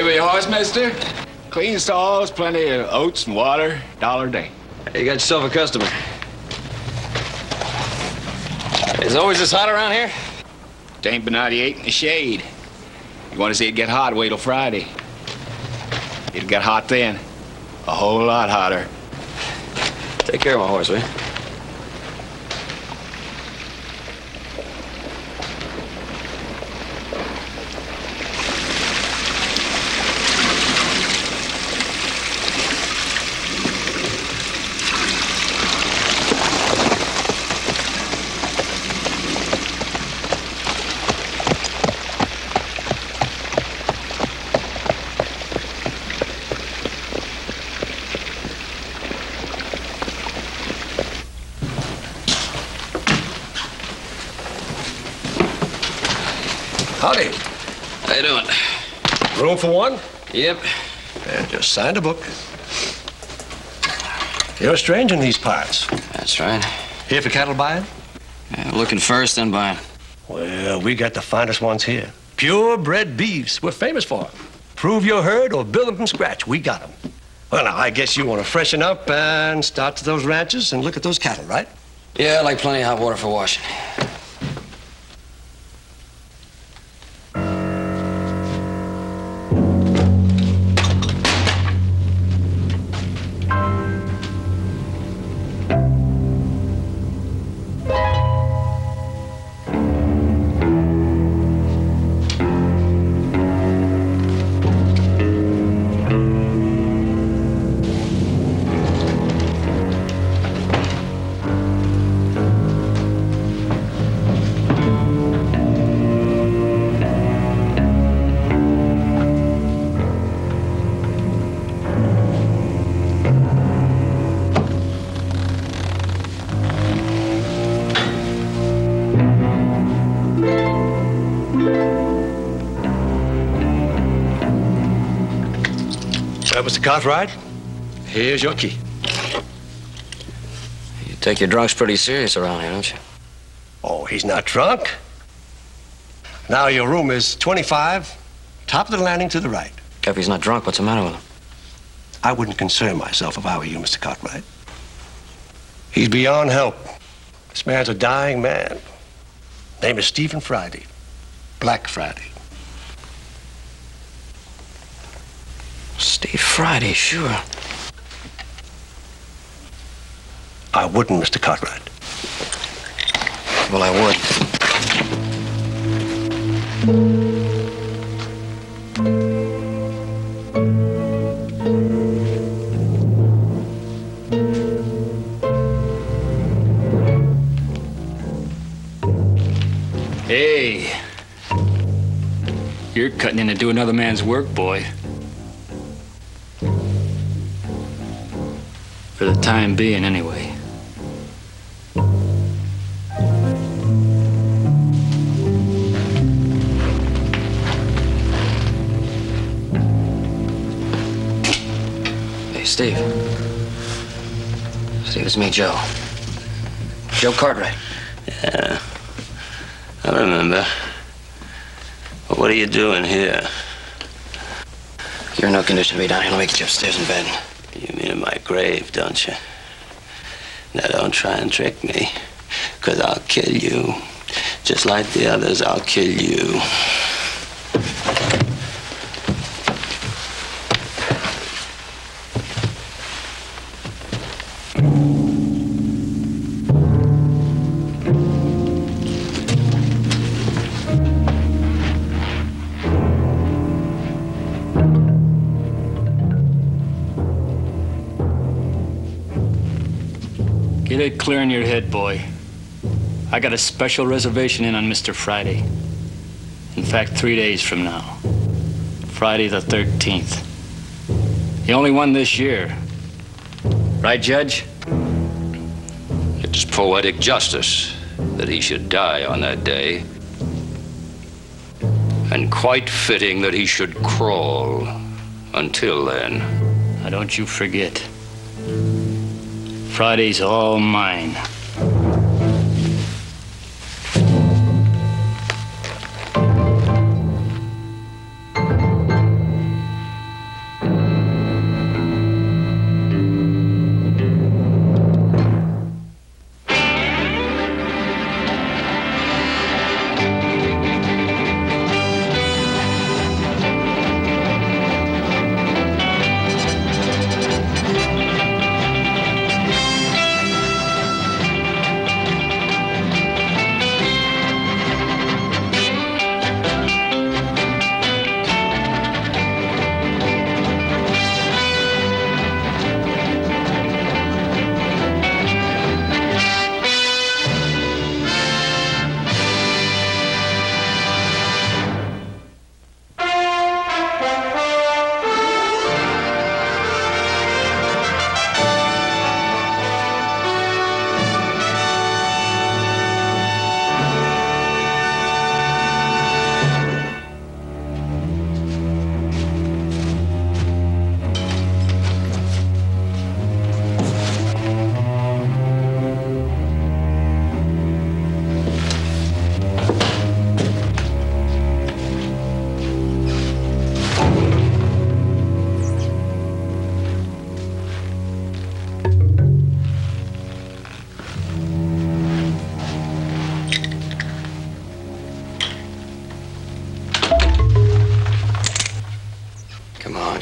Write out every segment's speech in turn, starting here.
Maybe your horse, mister? Clean stalls, plenty of oats and water, $1 a day. You got yourself a customer. Is it always this hot around here? It ain't but 98 in the shade. You want to see it get hot, wait till Friday. It'll get hot then. A whole lot hotter. Take care of my horse, will you? Howdy. How you doing? Room for one? Yep. Yeah, just signed a book. You're a stranger in these parts. That's right. Here for cattle buying? Yeah, looking first, then buying. Well, we got the finest ones here. Purebred beeves. We're famous for them. Prove your herd or build them from scratch. We got them. Well, now, I guess you want to freshen up and start to those ranches and look at those cattle, right? Yeah, I like plenty of hot water for washing. Mr. Cartwright, here's your key. You take your drunks pretty serious around here, don't you? Oh, he's not drunk. Now, your room is 25, top of the landing to the right. If he's not drunk, what's the matter with him? I wouldn't concern myself if I were you, Mr. Cartwright. He's beyond help. This man's a dying man. Name is Stephen Friday. Black Friday. Steve Friday, sure. I wouldn't, Mr. Cartwright. Well, I would. Hey. You're cutting in to do another man's work, boy. For the time being, anyway. Hey, Steve. Steve, it's me, Joe. Joe Cartwright. Yeah, I remember. But what are you doing here? You're in no condition to be down here. Let me get you upstairs in bed. You mean in my grave, don't you? Now, don't try and trick me, because I'll kill you. Just like the others, I'll kill you. Get it clear in your head, boy. I got a special reservation in on Mr. Friday. In fact, 3 days from now. Friday the 13th. He only won this year. Right, Judge? It's poetic justice that he should die on that day. And quite fitting that he should crawl until then. Now, don't you forget. Friday's all mine.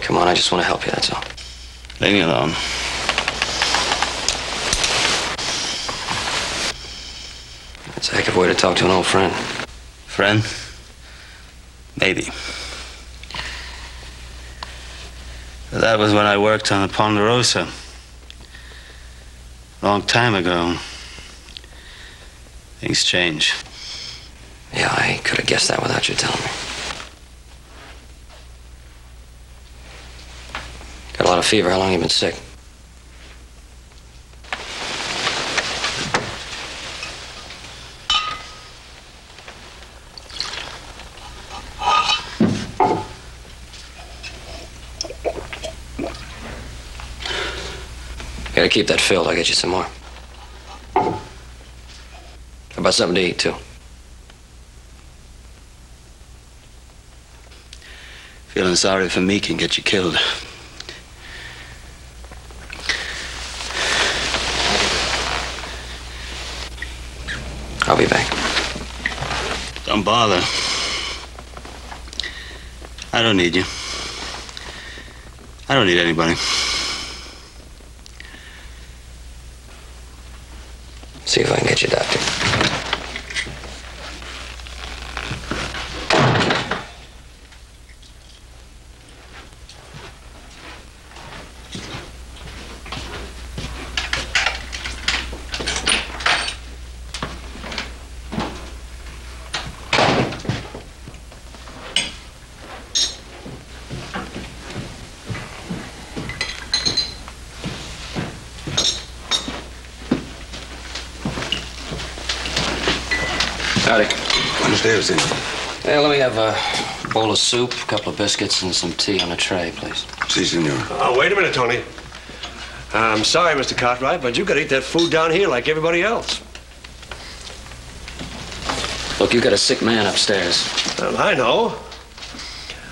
Come on, I just want to help you, that's all. Leave me alone. That's a heck of a way to talk to an old friend. Friend? Maybe. That was when I worked on the Ponderosa. Long time ago. Things change. Yeah, I could have guessed that without you telling me. Got a lot of fever. How long you been sick? Gotta keep that filled. I'll get you some more. How about something to eat, too? Feeling sorry for me can get you killed. I'll be back. Don't bother. I don't need you. I don't need anybody. See if I can get you, Doctor. Howdy. Buenos dias, senor. Yeah, let me have a bowl of soup, a couple of biscuits, and some tea on a tray, please. Si, senor. Oh, wait a minute, Tony. I'm sorry, Mr. Cartwright, but you gotta eat that food down here like everybody else. Look, you got a sick man upstairs. Well, I know.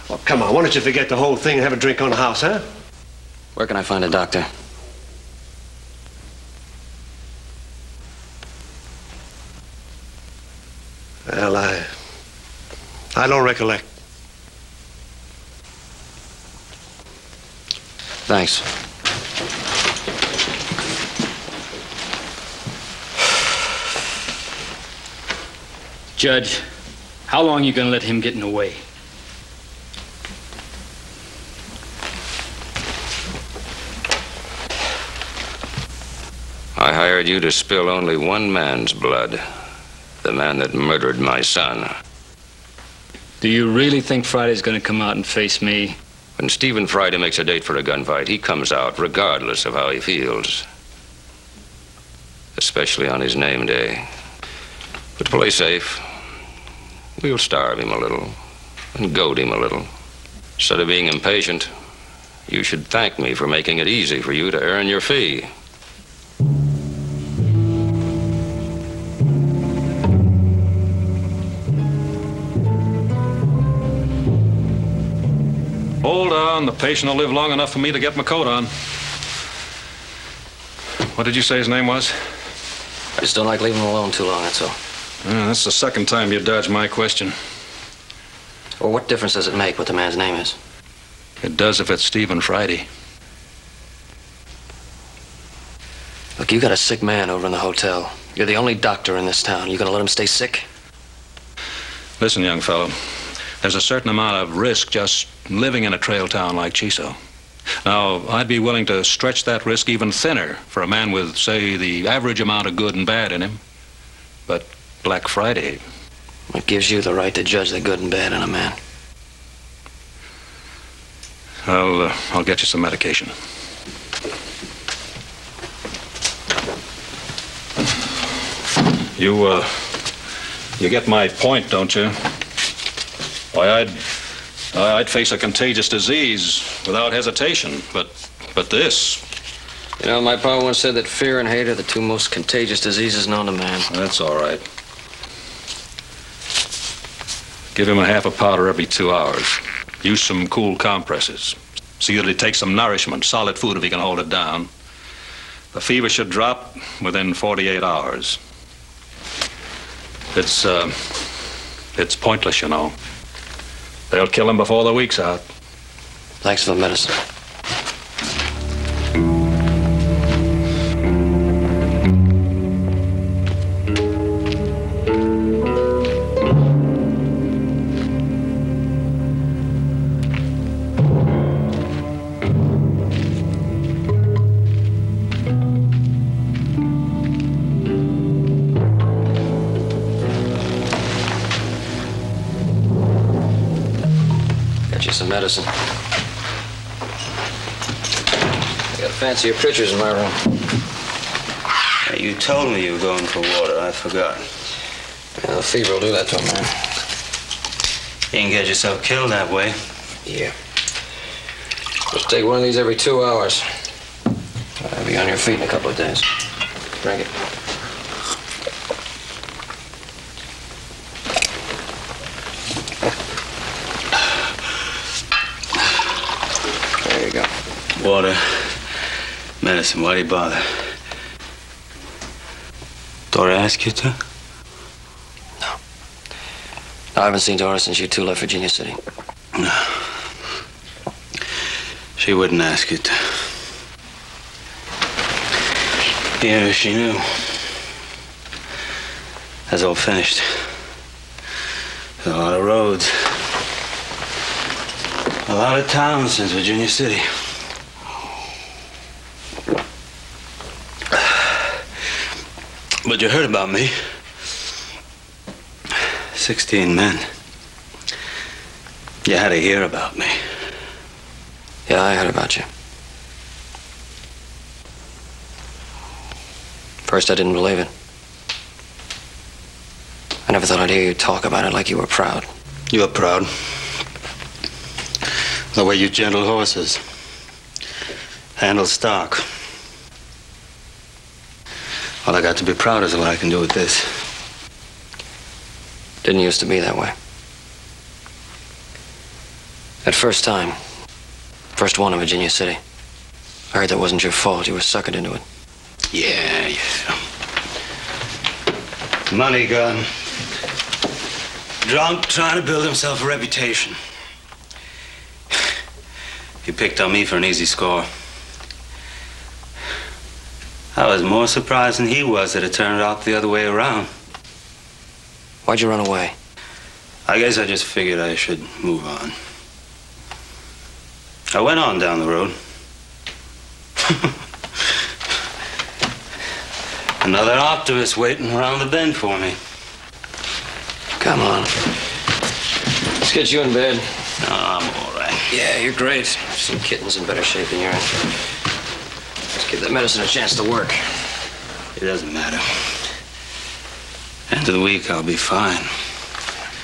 Well, come on, why don't you forget the whole thing and have a drink on the house, huh? Where can I find a doctor? Well, I don't recollect. Thanks. Judge, how long are you gonna let him get in the way? I hired you to spill only one man's blood. The man that murdered my son. Do you really think Friday's gonna come out and face me? When Stephen Friday makes a date for a gunfight, he comes out regardless of how he feels. Especially on his name day. But to play safe, we'll starve him a little and goad him a little. Instead of being impatient, you should thank me for making it easy for you to earn your fee. Hold on. The patient will live long enough for me to get my coat on. What did you say his name was? I just don't like leaving him alone too long, that's all. That's the second time you dodged my question. Well, what difference does it make what the man's name is? It does if it's Stephen Friday. Look, you got a sick man over in the hotel. You're the only doctor in this town. You gonna let him stay sick? Listen, young fellow. There's a certain amount of risk just living in a trail town like Chiso. Now, I'd be willing to stretch that risk even thinner for a man with, say, the average amount of good and bad in him. But Black Friday... What gives you the right to judge the good and bad in a man? I'll get you some medication. You get my point, don't you? Why, I'd face a contagious disease without hesitation, but this... You know, my pa once said that fear and hate are the two most contagious diseases known to man. That's all right. Give him a half a powder every 2 hours. Use some cool compresses. See that he takes some nourishment, solid food if he can hold it down. The fever should drop within 48 hours. It's pointless, you know. They'll kill him before the week's out. Thanks for the medicine. Some medicine. I got fancier pictures in my room. Hey, you told me you were going for water. I forgot. Yeah, the fever will do that to a man. You can get yourself killed that way. Yeah. Just take one of these every 2 hours. I'll be on your feet in a couple of days. Drink it. There you go. Water, medicine, why do you bother? Dora ask you to? No. I haven't seen Dora since you two left Virginia City. No. She wouldn't ask you to. Yeah, she knew. That's all finished. There's a lot of roads. A lot of towns since Virginia City. But you heard about me. 16 men. You had to hear about me. Yeah, I heard about you. First, I didn't believe it. I never thought I'd hear you talk about it like you were proud. You were proud. The way you gentle horses. Handle stock. All I got to be proud is what I can do with this. Didn't used to be that way. That first time, first one in Virginia City, I heard that wasn't your fault. You were suckered into it. Yeah. Money gun. Drunk, trying to build himself a reputation. He picked on me for an easy score. I was more surprised than he was that it turned out the other way around. Why'd you run away? I guess I just figured I should move on. I went on down the road. Another optimist waiting around the bend for me. Come on. Let's get you in bed. No, I'm all right. Yeah, you're great. I've seen kittens in better shape than you're in. Let's give that medicine a chance to work. It doesn't matter. End of the week, I'll be fine.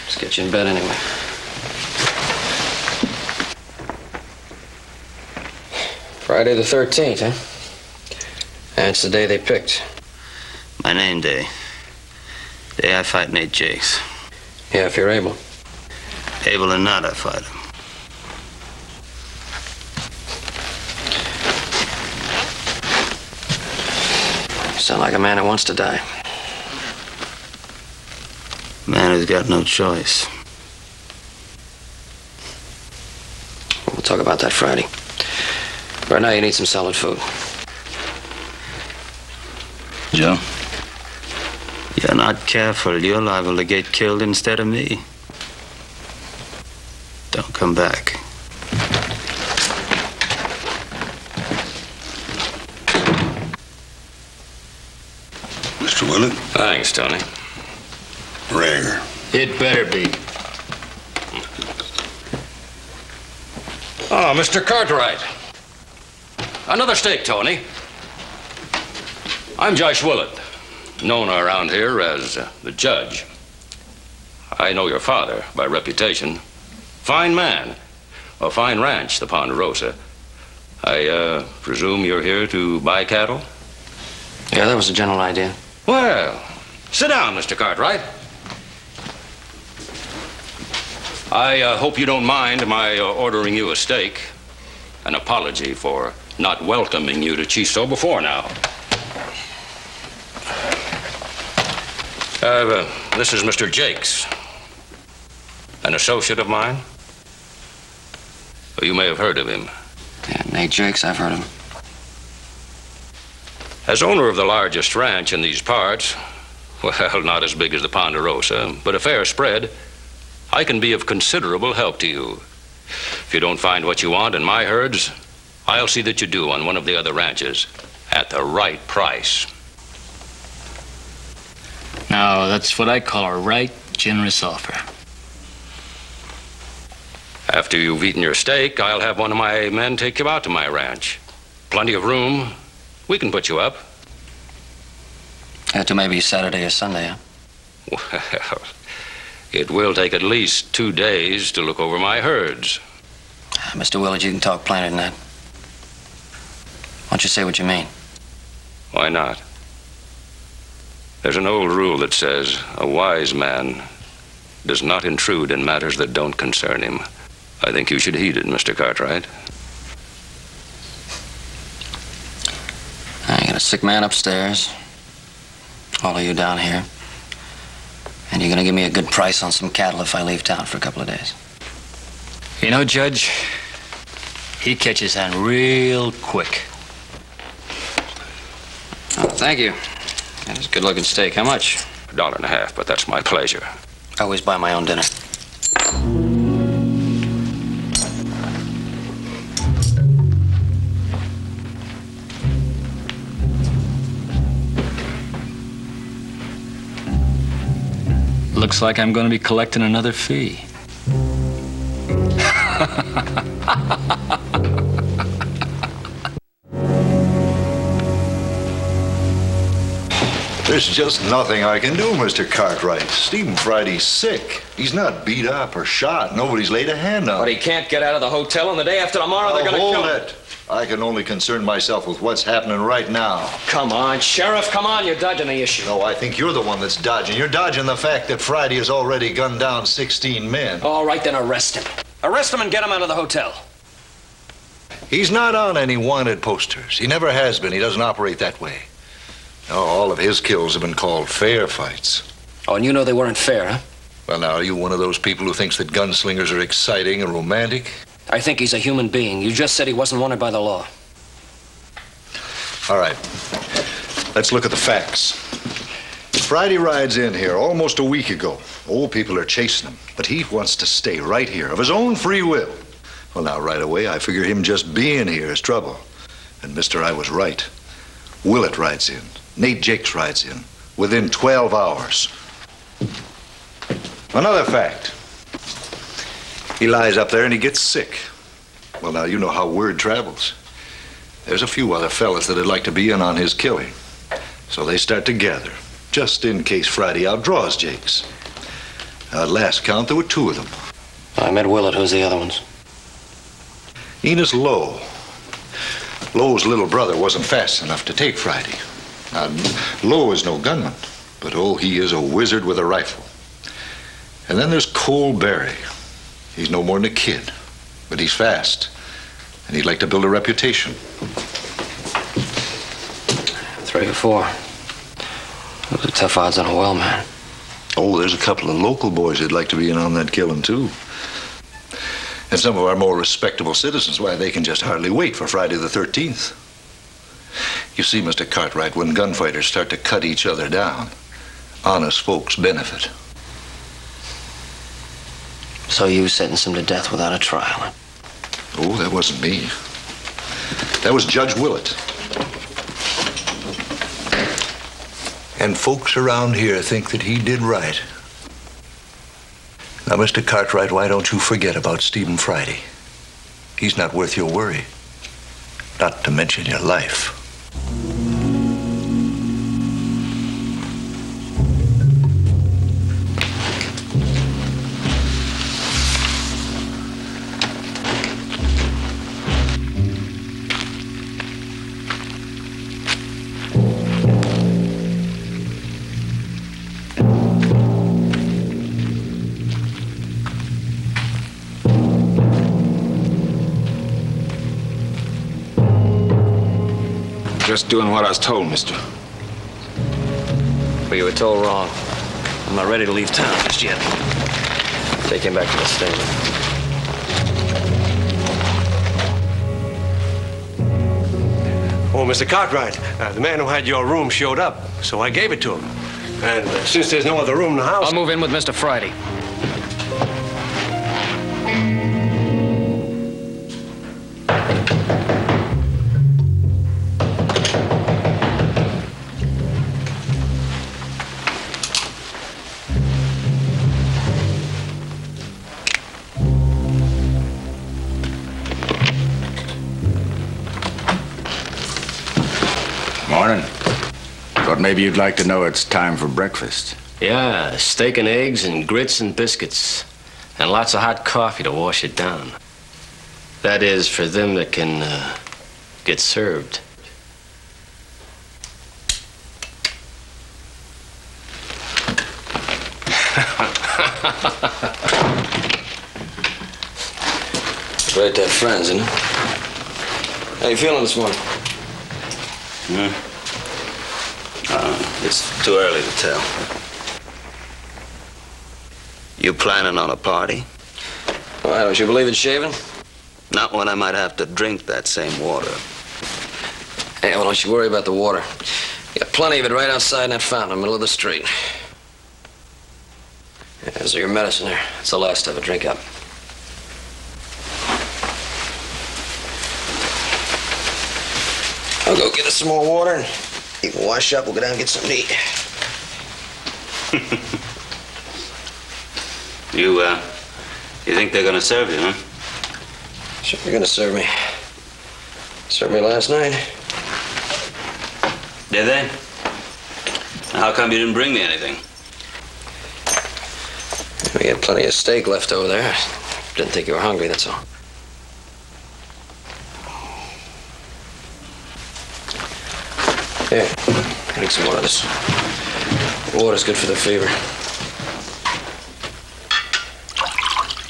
Let's get you in bed anyway. Friday the 13th, huh? That's the day they picked. My name day. Day I fight Nate Jakes. Yeah, if you're able. Able or not, I fight him. You sound like a man who wants to die. Man who's got no choice. We'll talk about that Friday. Right now, you need some solid food. Joe? You're not careful, you're liable to get killed instead of me. Don't come back. Mr. Willett? Thanks, Tony. Rare. It better be. Oh, Mr. Cartwright. Another steak, Tony. I'm Josh Willett, known around here as the Judge. I know your father by reputation. Fine man. A fine ranch, the Ponderosa. I presume you're here to buy cattle? Yeah, that was the general idea. Well, sit down, Mr. Cartwright. I hope you don't mind my ordering you a steak. An apology for not welcoming you to Chiso before now. This is Mr. Jakes, an associate of mine. You may have heard of him. Yeah, Nate Jakes, I've heard of him. As owner of the largest ranch in these parts, well, not as big as the Ponderosa, but a fair spread, I can be of considerable help to you. If you don't find what you want in my herds, I'll see that you do on one of the other ranches at the right price. Now, that's what I call a right generous offer. After you've eaten your steak, I'll have one of my men take you out to my ranch. Plenty of room. We can put you up. To maybe Saturday or Sunday, huh? Well, it will take at least 2 days to look over my herds. Mr. Willard, you can talk plainer than that. Why don't you say what you mean? Why not? There's an old rule that says a wise man does not intrude in matters that don't concern him. I think you should heed it, Mr. Cartwright. I got a sick man upstairs. All of you down here. And you're gonna give me a good price on some cattle if I leave town for a couple of days. You know, Judge, he catches on real quick. Oh, thank you. That is a good-looking steak. How much? $1.50, but that's my pleasure. I always buy my own dinner. Looks like I'm going to be collecting another fee. There's just nothing I can do, Mr. Cartwright. Stephen Friday's sick. He's not beat up or shot. Nobody's laid a hand on him. But he can't get out of the hotel, and the day after tomorrow they're gonna kill him. Hold it. I can only concern myself with what's happening right now. Come on, Sheriff, come on. You're dodging the issue. No, I think you're the one that's dodging. You're dodging the fact that Friday has already gunned down 16 men. All right, then arrest him. Arrest him and get him out of the hotel. He's not on any wanted posters. He never has been. He doesn't operate that way. No, all of his kills have been called fair fights. Oh, and you know they weren't fair, huh? Well, now, are you one of those people who thinks that gunslingers are exciting and romantic? I think he's a human being. You just said he wasn't wanted by the law. All right. Let's look at the facts. Friday rides in here almost a week ago. Old people are chasing him, but he wants to stay right here of his own free will. Well, now, right away, I figure him just being here is trouble. And, mister, I was right. Willett rides in. Nate Jakes rides in. Within 12 hours. Another fact. He lies up there and he gets sick. Well, now, you know how word travels. There's a few other fellas that'd like to be in on his killing. So they start to gather, just in case Friday outdraws Jakes. Now, at last count, there were 2 of them. I met Willett. Who's the other ones? Enos Lowe. Lowe's little brother wasn't fast enough to take Friday. Now, Lowe is no gunman, but oh, he is a wizard with a rifle. And then there's Cole Berry. He's no more than a kid, but he's fast, and he'd like to build a reputation. 3 or 4. Those are tough odds on a well man. Oh, there's a couple of local boys that'd like to be in on that killing, too. And some of our more respectable citizens, why, they can just hardly wait for Friday the 13th. You see, Mr. Cartwright, when gunfighters start to cut each other down, honest folks benefit. So you sentenced him to death without a trial? Oh, that wasn't me. That was Judge Willett. And folks around here think that he did right. Now, Mr. Cartwright, why don't you forget about Stephen Friday? He's not worth your worry. Not to mention your life. Just doing what I was told, mister. But you were told wrong. I'm not ready to leave town just yet. Take him back to the stable. Oh, Mr. Cartwright, the man who had your room showed up, so I gave it to him. And since there's no other room in the house... I'll move in with Mr. Friday. Morning. Thought maybe you'd like to know it's time for breakfast. Yeah, steak and eggs and grits and biscuits. And lots of hot coffee to wash it down. That is, for them that can get served. Great to have friends, isn't it? How you feeling this morning? It's too early to tell. You planning on a party? Why, don't you believe in shaving? Not when I might have to drink that same water. Hey, well, don't you worry about the water. You got plenty of it right outside in that fountain in the middle of the street. Yeah, there's your medicine there. It's the last of it. Drink up. I'll go get us some more water, and you can wash up. We'll go down and get something to eat. You think they're gonna serve you, huh? Sure, you're gonna serve me. Served me last night. Did they? How come you didn't bring me anything? We had plenty of steak left over there. Didn't think you were hungry, that's all. Here, drink some more of this. Water's good for the fever.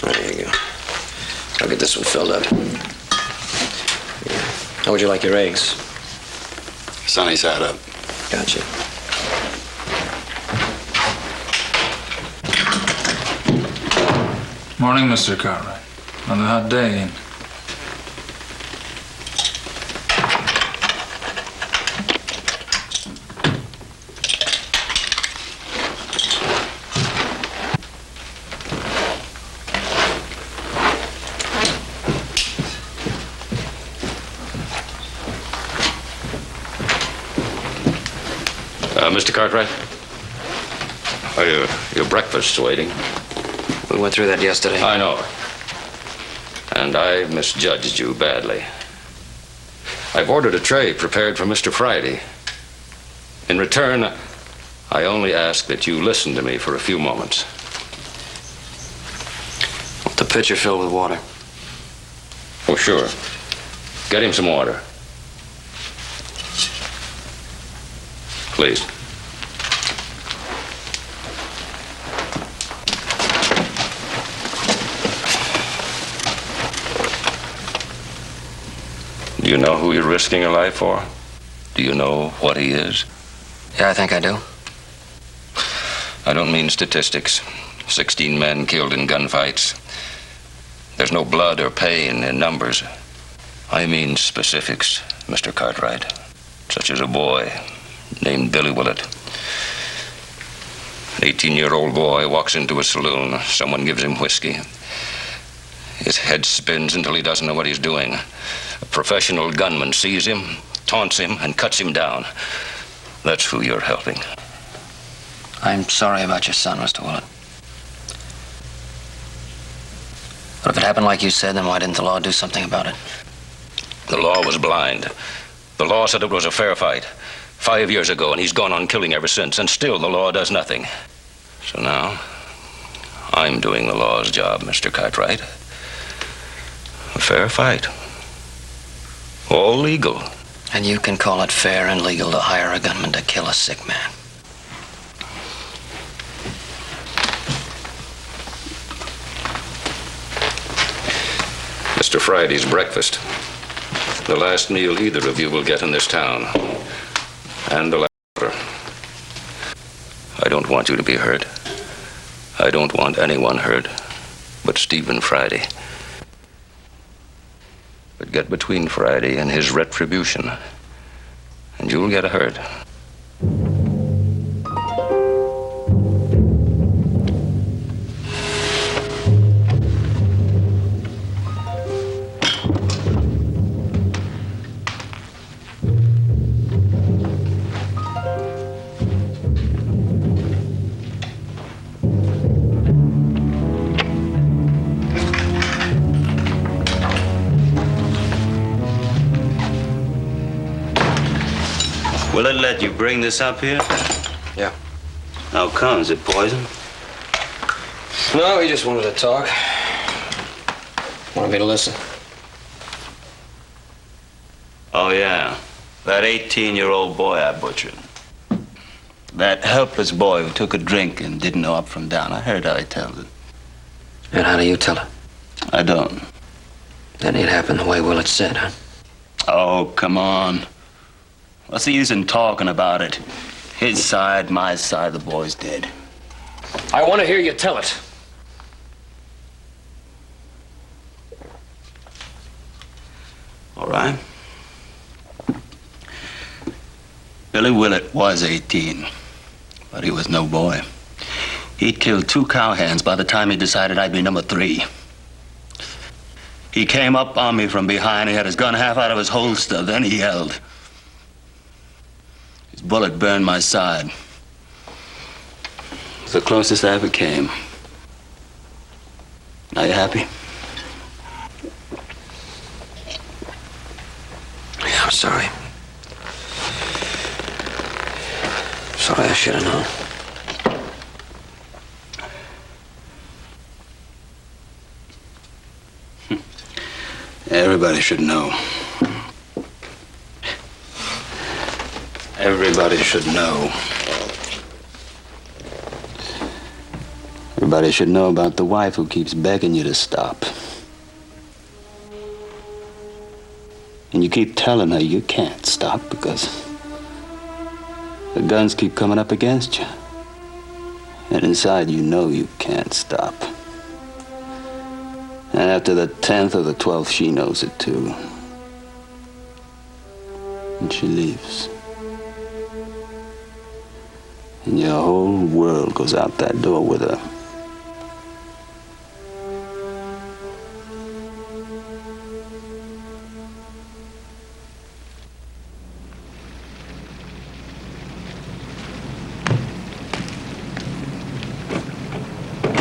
There you go. I'll get this one filled up. How would you like your eggs? Sunny side up. Gotcha. Morning, Mr. Cartwright. Another hot day, ain't it? Mr. Cartwright? Your breakfast's waiting. We went through that yesterday. I know. And I misjudged you badly. I've ordered a tray prepared for Mr. Friday. In return, I only ask that you listen to me for a few moments. The pitcher filled with water. Oh, sure. Get him some water. Please. Do you know who you're risking your life for? Do you know what he is? Yeah, I think I do. I don't mean statistics. 16 men killed in gunfights. There's no blood or pain in numbers. I mean specifics, Mr. Cartwright. Such as a boy named Billy Willett. An 18-year-old boy walks into a saloon. Someone gives him whiskey. His head spins until he doesn't know what he's doing. A professional gunman sees him, taunts him, and cuts him down. That's who you're helping. I'm sorry about your son, Mr. Willett. But if it happened like you said, then why didn't the law do something about it? The law was blind. The law said it was a fair fight 5 years ago, and he's gone on killing ever since, and still the law does nothing. So now, I'm doing the law's job, Mr. Cartwright. A fair fight. All legal. And you can call it fair and legal to hire a gunman to kill a sick man. Mr. Friday's breakfast. The last meal either of you will get in this town. And the last water. I don't want you to be hurt. I don't want anyone hurt but Stephen Friday. But get between Friday and his retribution, and you'll get hurt. Will it let you bring this up here? Yeah. How come? Is it poison? No, he just wanted to talk. Wanted me to listen. Oh, yeah. That 18-year-old boy I butchered. That helpless boy who took a drink and didn't know up from down. I heard how he tells it. And how do you tell it? I don't. That ain't happened the way Willett said, huh? Oh, come on. What's the use in talking about it? His side, my side, the boy's dead. I want to hear you tell it. All right. Billy Willett was 18, but he was no boy. He'd killed 2 cowhands by the time he decided I'd be number 3. He came up on me from behind. He had his gun half out of his holster. Then he yelled. His bullet burned my side. It's the closest I ever came. Now you happy? Yeah, I'm sorry. Sorry, I should have known. Everybody should know. Everybody should know. Everybody should know about the wife who keeps begging you to stop. And you keep telling her you can't stop because the guns keep coming up against you. And inside you know you can't stop. And after the 10th or the 12th, she knows it too. And she leaves. And your whole world goes out that door with her.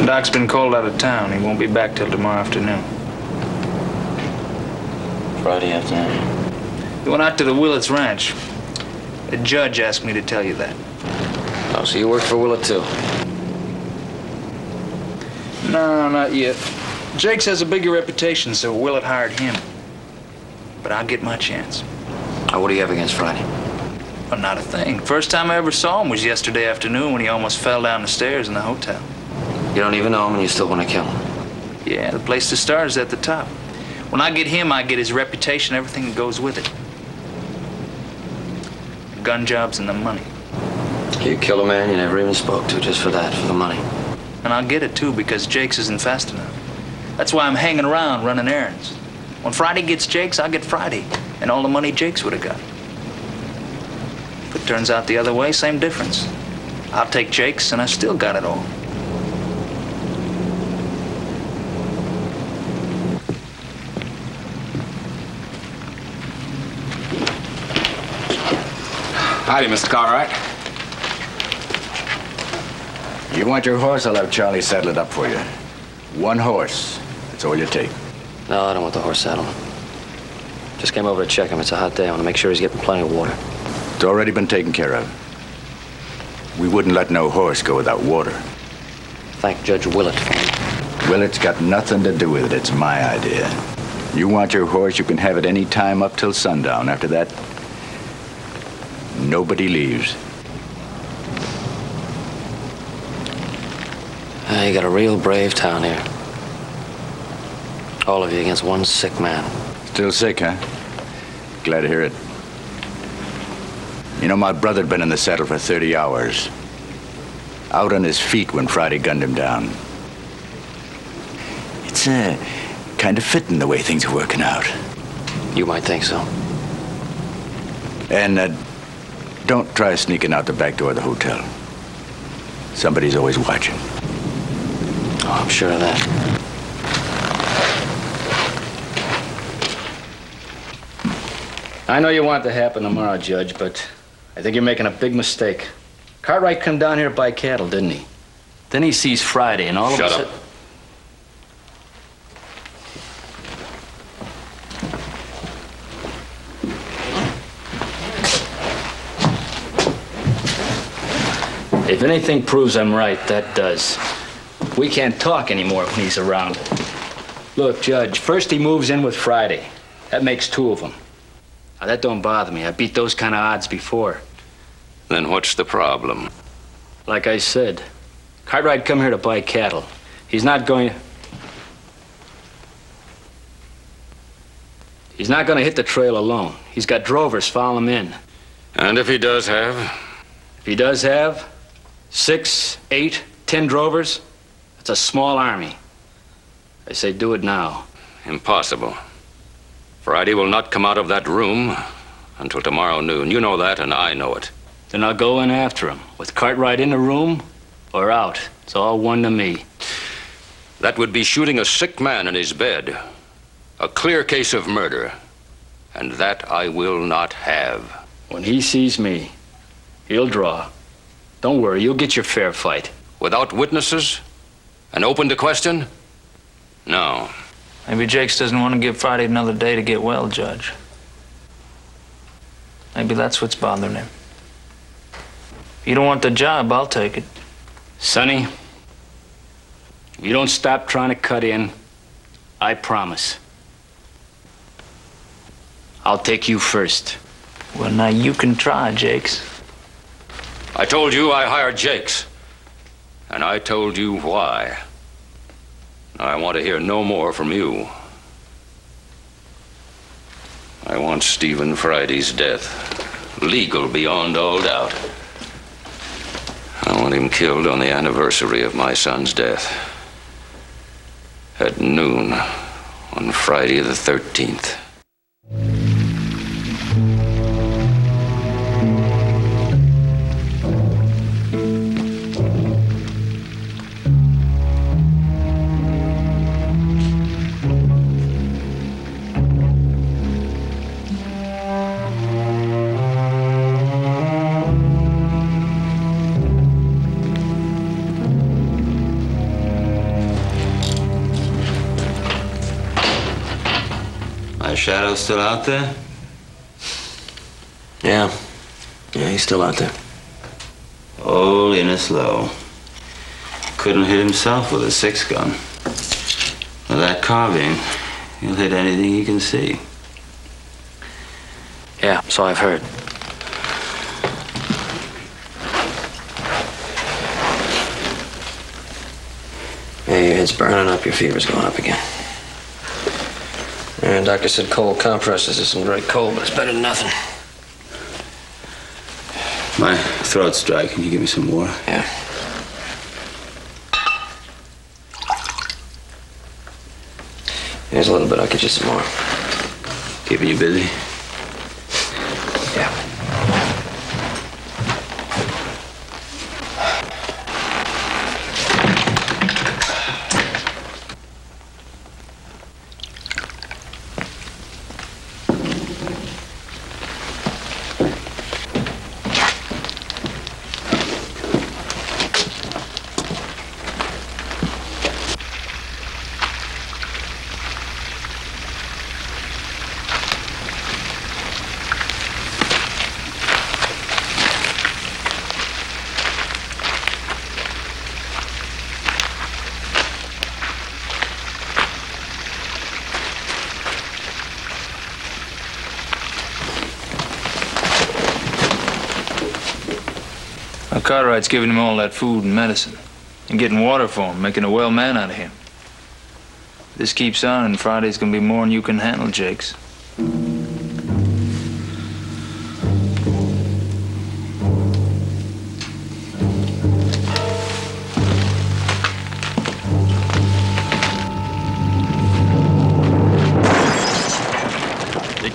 Doc's been called out of town. He won't be back till tomorrow afternoon. Friday afternoon. He went out to the Willett's ranch. The judge asked me to tell you that. Oh, so you work for Willett, too? No, not yet. Jakes has a bigger reputation, so Willett hired him. But I'll get my chance. Oh, what do you have against Friday? Well, not a thing. First time I ever saw him was yesterday afternoon when he almost fell down the stairs in the hotel. You don't even know him and you still want to kill him? Yeah, the place to start is at the top. When I get him, I get his reputation, everything that goes with it. The gun jobs and the money. You kill a man you never even spoke to just for that, for the money. And I'll get it, too, because Jakes isn't fast enough. That's why I'm hanging around running errands. When Friday gets Jakes, I'll get Friday and all the money Jakes would have got. If it turns out the other way, same difference. I'll take Jakes and I still got it all. Howdy, Mr. Cartwright. You want your horse? I'll have Charlie saddle it up for you. 1 horse. That's all you take. No, I don't want the horse saddle. Just came over to check him. It's a hot day. I want to make sure he's getting plenty of water. It's already been taken care of. We wouldn't let no horse go without water. Thank Judge Willett. Willett's got nothing to do with it. It's my idea. You want your horse, you can have it any time up till sundown. After that, nobody leaves. You got a real brave town here. All of you against one sick man. Still sick, huh? Glad to hear it. You know, my brother'd been in the saddle for 30 hours. out on his feet when Friday gunned him down. It's kind of fitting the way things are working out. You might think so. And don't try sneaking out the back door of the hotel. Somebody's always watching. Oh, I'm sure of that. I know you want it to happen tomorrow, Judge, but I think you're making a big mistake. Cartwright come down here to buy cattle, didn't he? Then he sees Friday, and all of a sudden... Shut up. If anything proves I'm right, that does. We can't talk anymore when he's around. Look, Judge, first he moves in with Friday. That makes 2 of them. Now, that don't bother me. I beat those kind of odds before. Then what's the problem? Like I said, Cartwright come here to buy cattle. He's not going to hit the trail alone. He's got drovers follow him in. And if he does have? If he does have 6, 8, 10 drovers, that's a small army. I say do it now. Impossible. Friday will not come out of that room until tomorrow noon. You know that, and I know it. Then I'll go in after him, with Cartwright in the room or out. It's all one to me. That would be shooting a sick man in his bed. A clear case of murder. And that I will not have. When he sees me, he'll draw. Don't worry, you'll get your fair fight. Without witnesses? And open to question? No. Maybe Jakes doesn't want to give Friday another day to get well, Judge. Maybe that's what's bothering him. If you don't want the job, I'll take it. Sonny, if you don't stop trying to cut in, I promise. I'll take you first. Well, now you can try, Jakes. I told you I hired Jakes. And I told you why. I want to hear no more from you. I want Stephen Friday's death. Legal beyond all doubt. I want him killed on the anniversary of my son's death. At noon on Friday the 13th. My shadow's still out there? Yeah, he's still out there. Holiness low. Couldn't hit himself with a 6-gun. With that carbine, he'll hit anything he can see. Yeah, so I've heard. Yeah, your head's burning up, your fever's going up again. And doctor said cold compresses isn't very cold, but it's better than nothing. My throat's dry. Can you give me some water? Yeah. Here's a little bit. I'll get you some more. Keeping you busy? Yeah. Now, Cartwright's giving him all that food and medicine. And getting water for him, making a well man out of him. If this keeps on, and Friday's gonna be more than you can handle, Jakes.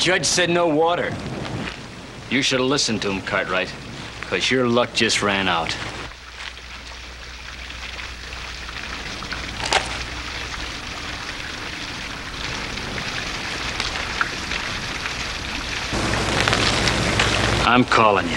judge said no water. You should have listened to him, Cartwright, because your luck just ran out. I'm calling you.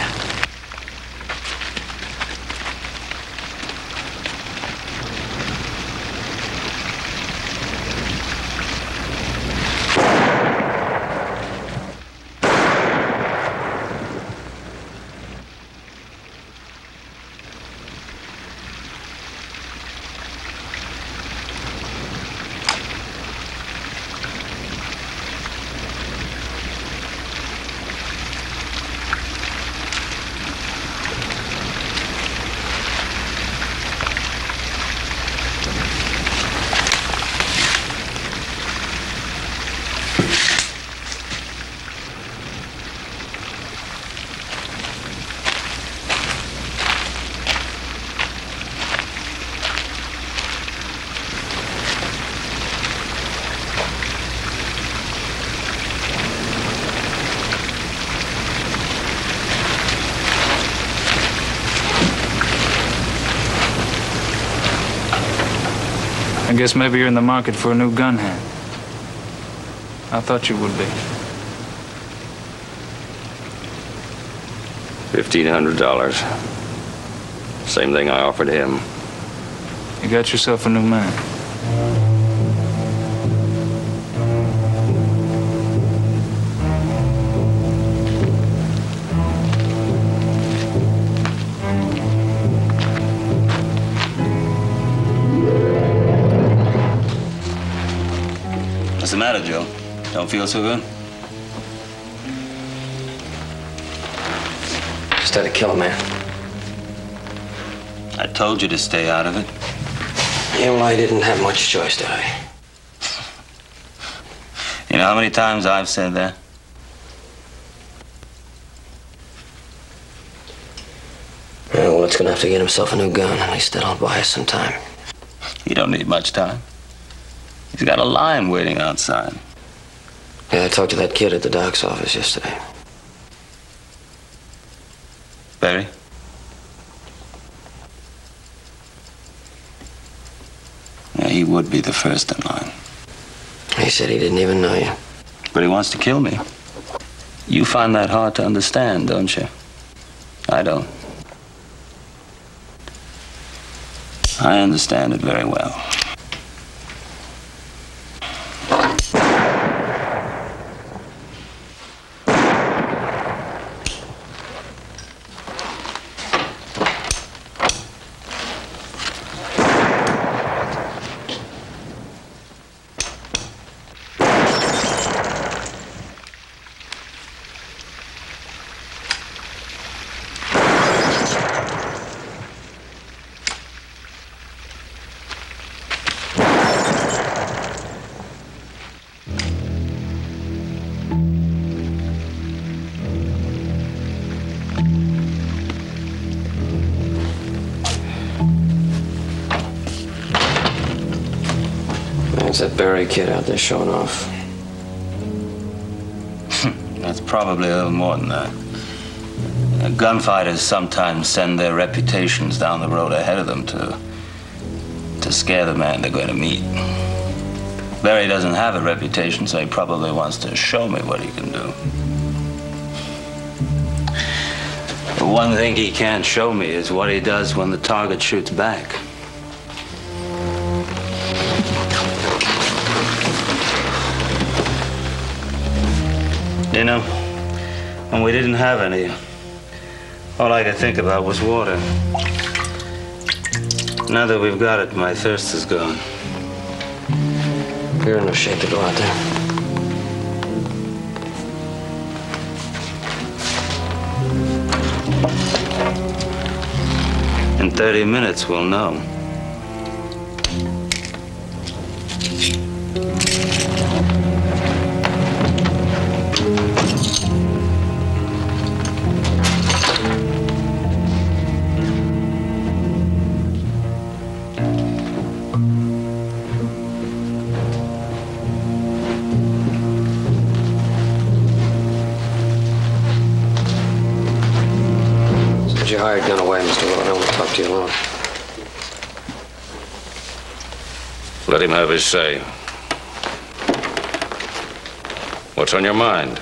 I guess maybe you're in the market for a new gun hand. I thought you would be. $1,500. Same thing I offered him. You got yourself a new man. What's the matter, Joe? Don't feel so good? Just had to kill a man. I told you to stay out of it. Yeah, well, I didn't have much choice, did I? You know how many times I've said that? Yeah, well, it's gonna have to get himself a new gun. At least that'll buy us some time. You don't need much time. He's got a line waiting outside. Yeah, I talked to that kid at the doc's office yesterday. Barry? Yeah, he would be the first in line. He said he didn't even know you. But he wants to kill me. You find that hard to understand, don't you? I don't. I understand it very well. There's that Barry kid out there showing off. That's probably a little more than that. Gunfighters sometimes send their reputations down the road ahead of them to scare the man they're going to meet. Barry doesn't have a reputation, so he probably wants to show me what he can do. The one thing he can't show me is what he does when the target shoots back. You know, when we didn't have any, all I could think about was water. Now that we've got it, my thirst is gone. You're in no shape to go out there. In 30 minutes, we'll know. Put your hired gun away, Mr. Willett. I want to talk to you alone. Let him have his say. What's on your mind?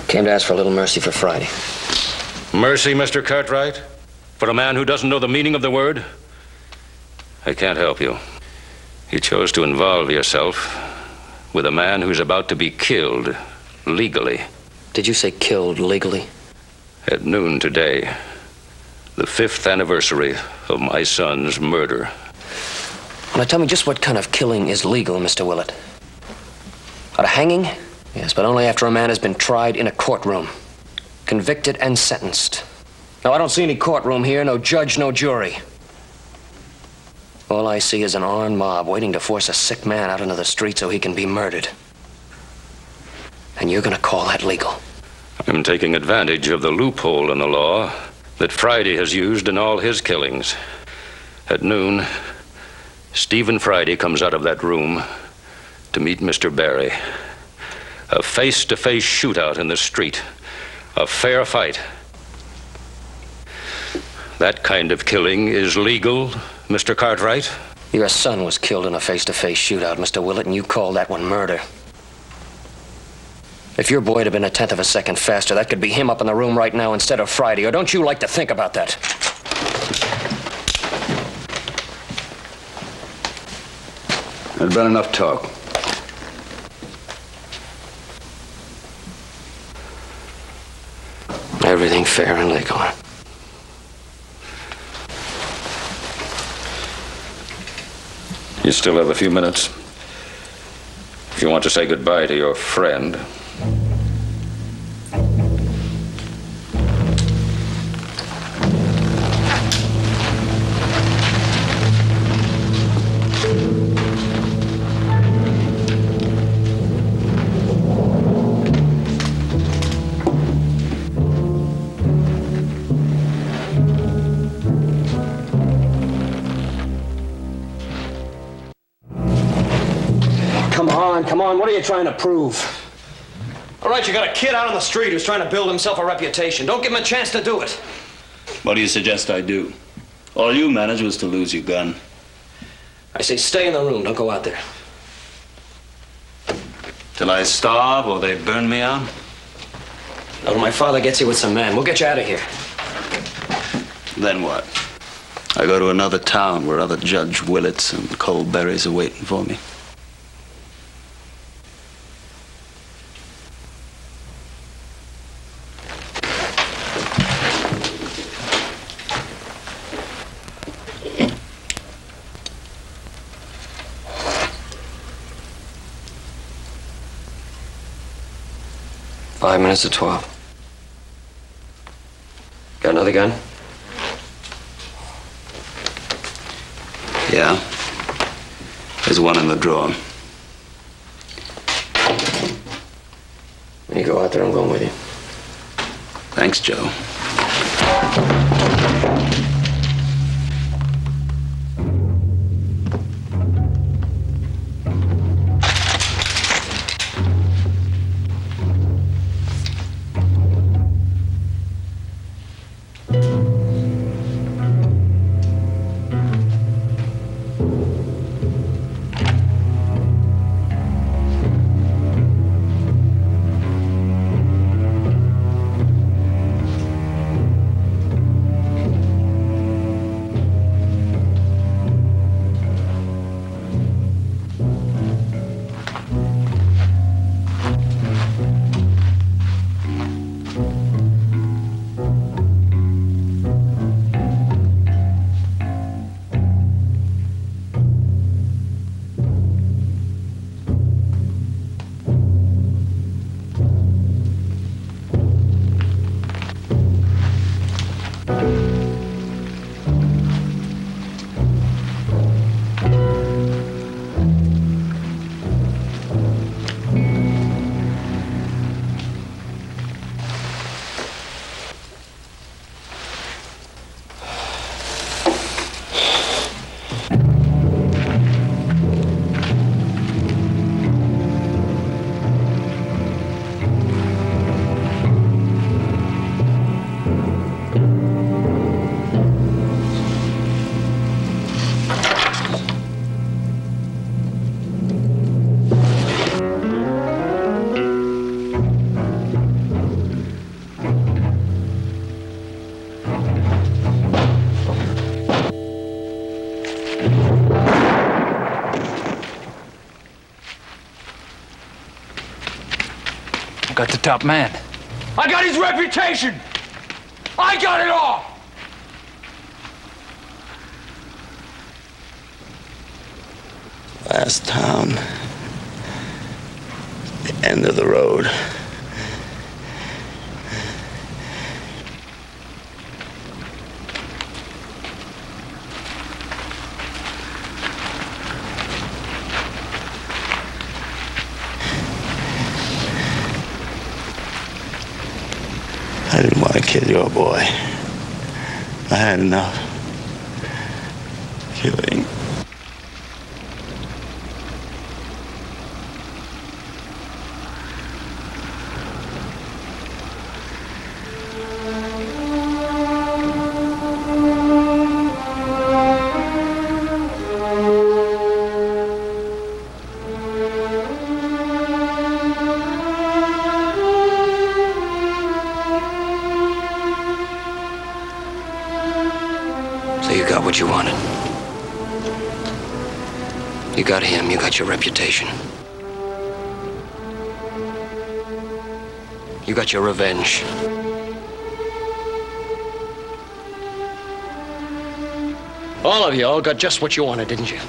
Came to ask for a little mercy for Friday. Mercy, Mr. Cartwright? For a man who doesn't know the meaning of the word? I can't help you. You chose to involve yourself with a man who's about to be killed legally. Did you say killed legally? At noon today, the 5th anniversary of my son's murder. Now tell me just what kind of killing is legal, Mr. Willett. A hanging? Yes, but only after a man has been tried in a courtroom, convicted and sentenced. Now, I don't see any courtroom here, no judge, no jury. All I see is an armed mob waiting to force a sick man out into the street so he can be murdered. And you're gonna call that legal? I'm taking advantage of the loophole in the law that Friday has used in all his killings. At noon, Stephen Friday comes out of that room to meet Mr. Barry. A face-to-face shootout in the street. A fair fight. That kind of killing is legal, Mr. Cartwright? Your son was killed in a face-to-face shootout, Mr. Willett, and you call that one murder. If your boy had been a 1/10 of a second faster, that could be him up in the room right now instead of Friday. Or don't you like to think about that? There's been enough talk. Everything fair and legal. You still have a few minutes. If you want to say goodbye to your friend. Come on, what are you trying to prove? All right, you got a kid out on the street who's trying to build himself a reputation. Don't give him a chance to do it. What do you suggest I do? All you managed was to lose your gun. I say stay in the room, don't go out there. Till I starve or they burn me out? Now, when my father gets here with some men, we'll get you out of here. Then what? I go to another town where other Judge Willets and cold berries are waiting for me. Five minutes to 12. Got another gun? Yeah. There's one in the drawer. When you go out there, I'm going with you. Thanks, Joe. got the top man. I got his reputation. I got it all. Last town. The end of the road. I didn't want to kill your boy. I had enough killing. So you got what you wanted. You got him, you got your reputation. You got your revenge. All of you all got just what you wanted, didn't you?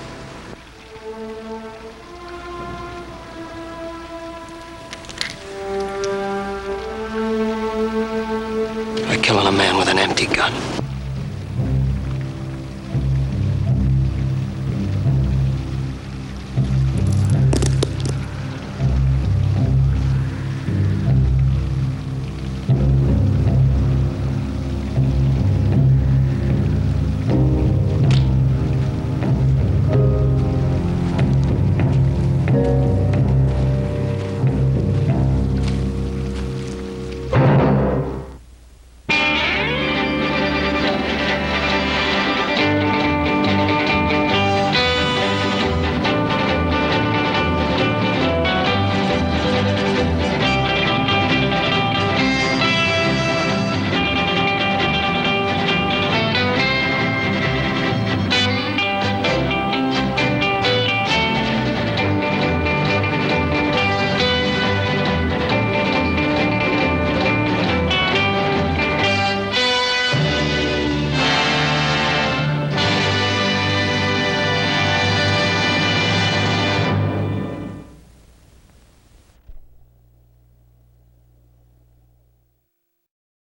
By killing a man with an empty gun.